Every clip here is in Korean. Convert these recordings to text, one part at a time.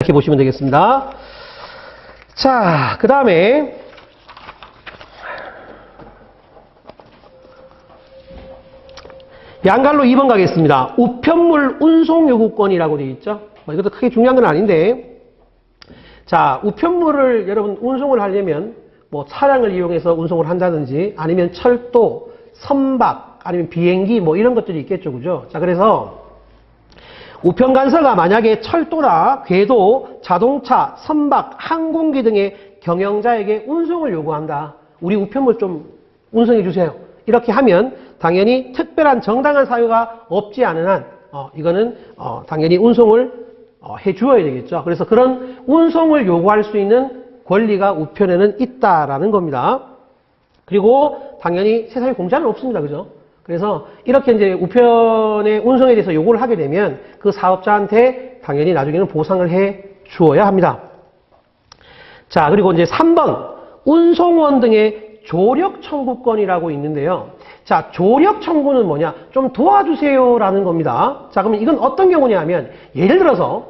이렇게 보시면 되겠습니다. 자, 그 다음에 양갈로 2번 가겠습니다. 우편물 운송 요구권이라고 되어 있죠. 이것도 크게 중요한 건 아닌데, 자, 우편물을 여러분 운송을 하려면 뭐 차량을 이용해서 운송을 한다든지 아니면 철도, 선박, 아니면 비행기 뭐 이런 것들이 있겠죠. 그죠? 자, 그래서 우편간서가 만약에 철도나 궤도, 자동차, 선박, 항공기 등의 경영자에게 운송을 요구한다. 우리 우편물 좀 운송해 주세요. 이렇게 하면 당연히 특별한 정당한 사유가 없지 않은 한 이거는 당연히 운송을 해 주어야 되겠죠. 그래서 그런 운송을 요구할 수 있는 권리가 우편에는 있다라는 겁니다. 그리고 당연히 세상에 공짜는 없습니다. 그죠? 그래서 이렇게 이제 우편의 운송에 대해서 요구를 하게 되면 그 사업자한테 당연히 나중에는 보상을 해 주어야 합니다. 자, 그리고 이제 3번 운송원 등의 조력 청구권이라고 있는데요. 자, 조력 청구는 뭐냐? 좀 도와주세요라는 겁니다. 자, 그러면 이건 어떤 경우냐면 예를 들어서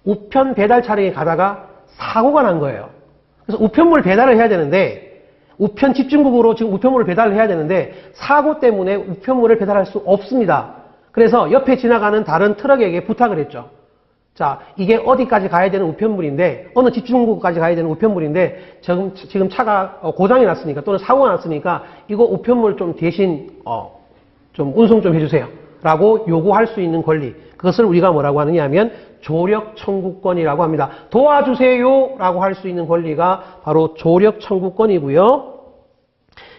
우편 배달 차량에 가다가 사고가 난 거예요. 그래서 우편물 배달을 해야 되는데 우편 집중국으로 지금 우편물을 배달을 해야 되는데 사고 때문에 우편물을 배달할 수 없습니다. 그래서 옆에 지나가는 다른 트럭에게 부탁을 했죠. 자, 이게 어디까지 가야 되는 우편물인데 어느 집중국까지 가야 되는 우편물인데 지금 차가 고장이 났으니까 또는 사고가 났으니까 이거 우편물 좀 대신 좀 운송 좀 해주세요 라고 요구할 수 있는 권리, 그것을 우리가 뭐라고 하느냐 하면 조력 청구권이라고 합니다. 도와주세요 라고 할 수 있는 권리가 바로 조력 청구권이고요.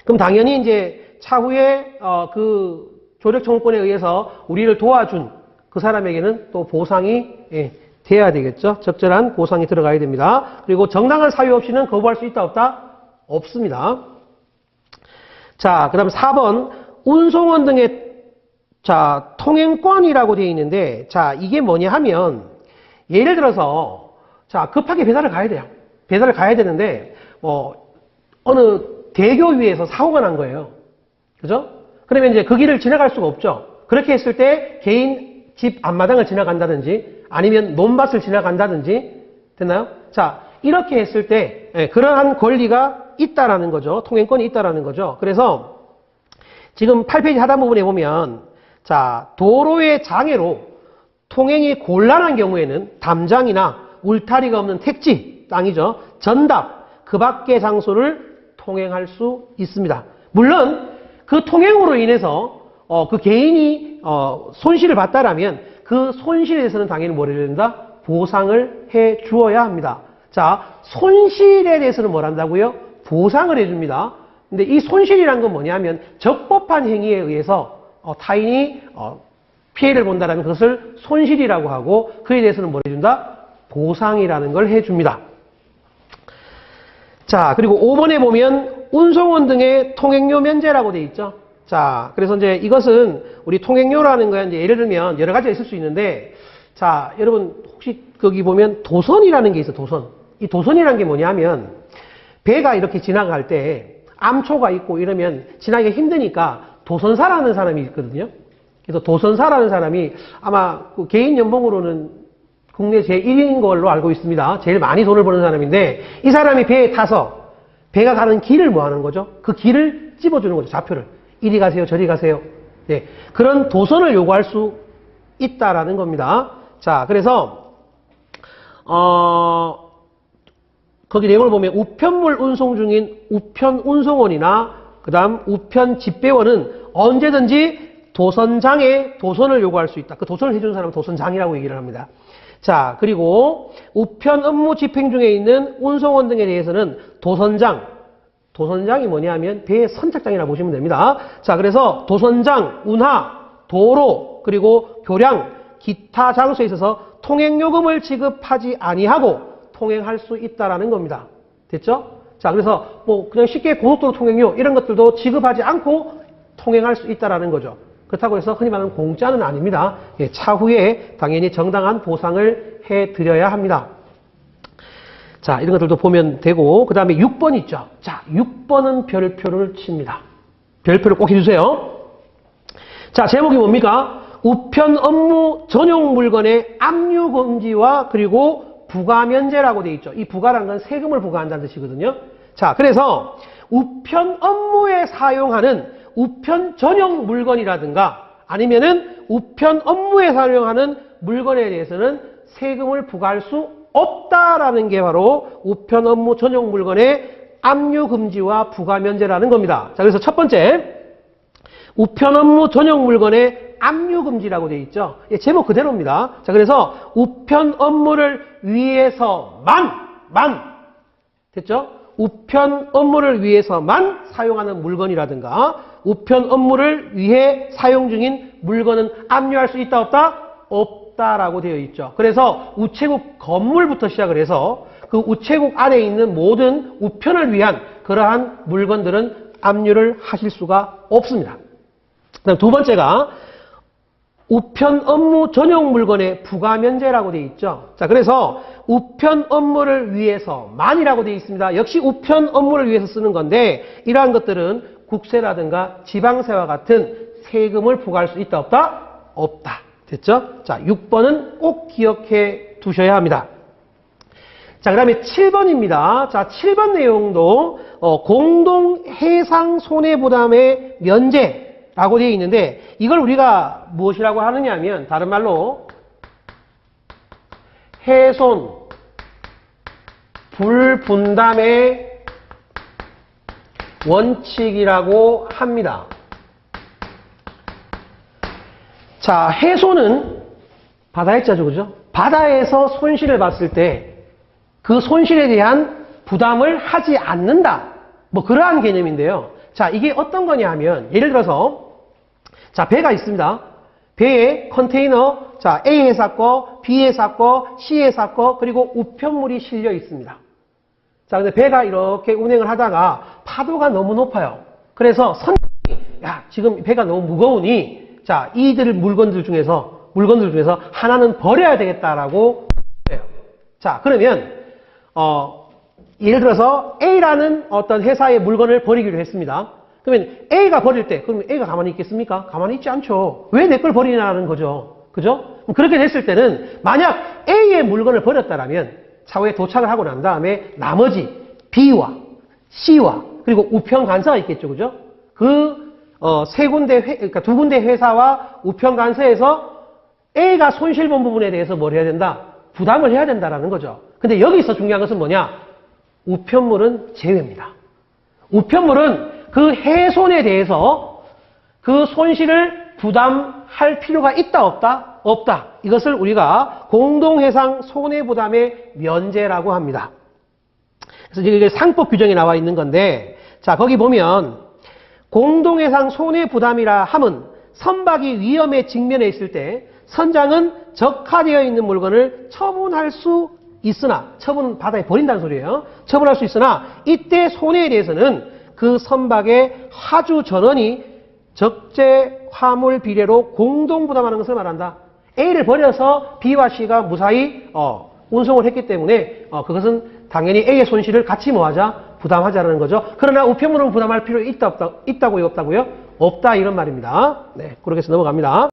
그럼 당연히 이제 차후에 그 조력 청구권에 의해서 우리를 도와준 그 사람에게는 또 보상이 돼야 되겠죠. 적절한 보상이 들어가야 됩니다. 그리고 정당한 사유 없이는 거부할 수 있다 없다? 없습니다. 자, 그 다음 4번 운송원 등의 자, 통행권이라고 되어 있는데, 자, 이게 뭐냐 하면, 예를 들어서, 자, 급하게 배달을 가야 돼요. 배달을 가야 되는데, 어느 대교 위에서 사고가 난 거예요. 그죠? 그러면 이제 그 길을 지나갈 수가 없죠. 그렇게 했을 때, 개인 집 앞마당을 지나간다든지, 아니면 논밭을 지나간다든지, 됐나요? 자, 이렇게 했을 때, 그러한 권리가 있다라는 거죠. 통행권이 있다라는 거죠. 그래서, 지금 8페이지 하단 부분에 보면, 자, 도로의 장애로 통행이 곤란한 경우에는 담장이나 울타리가 없는 택지, 땅이죠. 전답, 그 밖의 장소를 통행할 수 있습니다. 물론 그 통행으로 인해서 그 개인이 손실을 봤다라면 그 손실에 대해서는 당연히 뭘 해야 된다? 보상을 해 주어야 합니다. 자, 손실에 대해서는 뭘 한다고요? 보상을 해 줍니다. 근데 이 손실이란 건 뭐냐면 적법한 행위에 의해서 타인이 피해를 본다라면 그것을 손실이라고 하고 그에 대해서는 뭘 해준다? 보상이라는 걸 해줍니다. 자, 그리고 5번에 보면 운송원 등의 통행료 면제라고 돼 있죠. 자, 그래서 이제 이것은 우리 통행료라는 거야 이제 예를 들면 여러 가지가 있을 수 있는데, 자, 여러분 혹시 거기 보면 도선이라는 게 있어. 도선. 이 도선이라는 게 뭐냐면 배가 이렇게 지나갈 때 암초가 있고 이러면 지나기가 힘드니까 도선사라는 사람이 있거든요. 그래서 도선사라는 사람이 아마 그 개인 연봉으로는 국내 제1위인 걸로 알고 있습니다. 제일 많이 돈을 버는 사람인데 이 사람이 배에 타서 배가 가는 길을 뭐 하는 거죠? 그 길을 찝어주는 거죠. 좌표를. 이리 가세요, 저리 가세요. 네, 그런 도선을 요구할 수 있다라는 겁니다. 자, 그래서 거기 내용을 보면 우편물 운송 중인 우편 운송원이나 그 다음 우편 집배원은 언제든지 도선장에 도선을 요구할 수 있다. 그 도선을 해주는 사람은 도선장이라고 얘기를 합니다. 자, 그리고 우편 업무 집행 중에 있는 운송원 등에 대해서는 도선장이 뭐냐 하면 배의 선착장이라고 보시면 됩니다. 자, 그래서 도선장, 운하, 도로, 그리고 교량, 기타 장소에 있어서 통행요금을 지급하지 아니하고 통행할 수 있다라는 겁니다. 됐죠? 자, 그래서 뭐 그냥 쉽게 고속도로 통행료 이런 것들도 지급하지 않고 통행할 수 있다라는 거죠. 그렇다고 해서 흔히 말하는 공짜는 아닙니다. 차후에 당연히 정당한 보상을 해드려야 합니다. 자, 이런 것들도 보면 되고, 그 다음에 6번 있죠. 자, 6번은 별표를 칩니다. 별표를 꼭 해주세요. 자, 제목이 뭡니까? 우편 업무 전용 물건의 압류 금지와 그리고 부가면제라고 되어 있죠. 이 부가라는 건 세금을 부과한다는 뜻이거든요. 자, 그래서 우편 업무에 사용하는 우편 전용 물건이라든가 아니면은 우편 업무에 사용하는 물건에 대해서는 세금을 부과할 수 없다라는 게 바로 우편 업무 전용 물건의 압류 금지와 부가 면제라는 겁니다. 자, 그래서 첫 번째 우편 업무 전용 물건의 압류 금지라고 되어 있죠. 예, 제목 그대로입니다. 자, 그래서 우편 업무를 위해서만 됐죠? 우편 업무를 위해서만 사용하는 물건이라든가 우편 업무를 위해 사용 중인 물건은 압류할 수 있다 없다? 없다라고 되어 있죠. 그래서 우체국 건물부터 시작을 해서 그 우체국 안에 있는 모든 우편을 위한 그러한 물건들은 압류를 하실 수가 없습니다. 그다음 두 번째가 우편 업무 전용 물건의 부가면제라고 되어 있죠. 자, 그래서 우편 업무를 위해서만이라고 되어 있습니다. 역시 우편 업무를 위해서 쓰는 건데 이러한 것들은 국세라든가 지방세와 같은 세금을 부과할 수 있다 없다? 없다. 됐죠? 자, 6번은 꼭 기억해 두셔야 합니다. 자, 그 다음에 7번입니다. 자, 7번 내용도 공동해상 손해부담의 면제라고 되어 있는데 이걸 우리가 무엇이라고 하느냐 하면 다른 말로 해손 불분담의 원칙이라고 합니다. 자, 해손은 바다의 자죠, 그죠? 바다에서 손실을 봤을 때 그 손실에 대한 부담을 하지 않는다. 뭐 그러한 개념인데요. 자, 이게 어떤 거냐 하면 예를 들어서 자, 배가 있습니다. 배에 컨테이너, 자, A 회사 거, B 회사 거, C 회사 거, 그리고 우편물이 실려 있습니다. 자, 근데 배가 이렇게 운행을 하다가 파도가 너무 높아요. 그래서 선장이, 야, 지금 배가 너무 무거우니, 자, 이들 물건들 중에서 하나는 버려야 되겠다라고 해요. 자, 그러면, 예를 들어서 A라는 어떤 회사의 물건을 버리기로 했습니다. 그러면 A가 버릴 때, 그러면 A가 가만히 있겠습니까? 가만히 있지 않죠. 왜 내 걸 버리냐는 거죠. 그죠? 그렇게 됐을 때는 만약 A의 물건을 버렸다라면 차후에 도착을 하고 난 다음에 나머지 B와 C와 그리고 우편 간사가 있겠죠. 그죠? 세 군데, 그러니까 두 군데 회사와 우편 간사에서 A가 손실 본 부분에 대해서 뭘 해야 된다? 부담을 해야 된다라는 거죠. 근데 여기서 중요한 것은 뭐냐? 우편물은 제외입니다. 우편물은 그 해손에 대해서 그 손실을 부담할 필요가 있다 없다? 없다. 이것을 우리가 공동해상 손해부담의 면제라고 합니다. 그래서 이게 상법 규정에 나와 있는 건데 자, 거기 보면 공동해상 손해부담이라 함은 선박이 위험에 직면해 있을 때 선장은 적하되어 있는 물건을 처분할 수 있으나 처분 바다에 버린다는 소리예요. 처분할 수 있으나 이때 손해에 대해서는 그 선박의 하주 전원이 적재 화물 비례로 공동 부담하는 것을 말한다. A를 버려서 B와 C가 무사히 운송을 했기 때문에 그것은 당연히 A의 손실을 같이 뭐하자? 부담하자라는 거죠. 그러나 우편물은 부담할 필요 있다고요? 없다고요? 없다 이런 말입니다. 네, 그렇게 해서 넘어갑니다.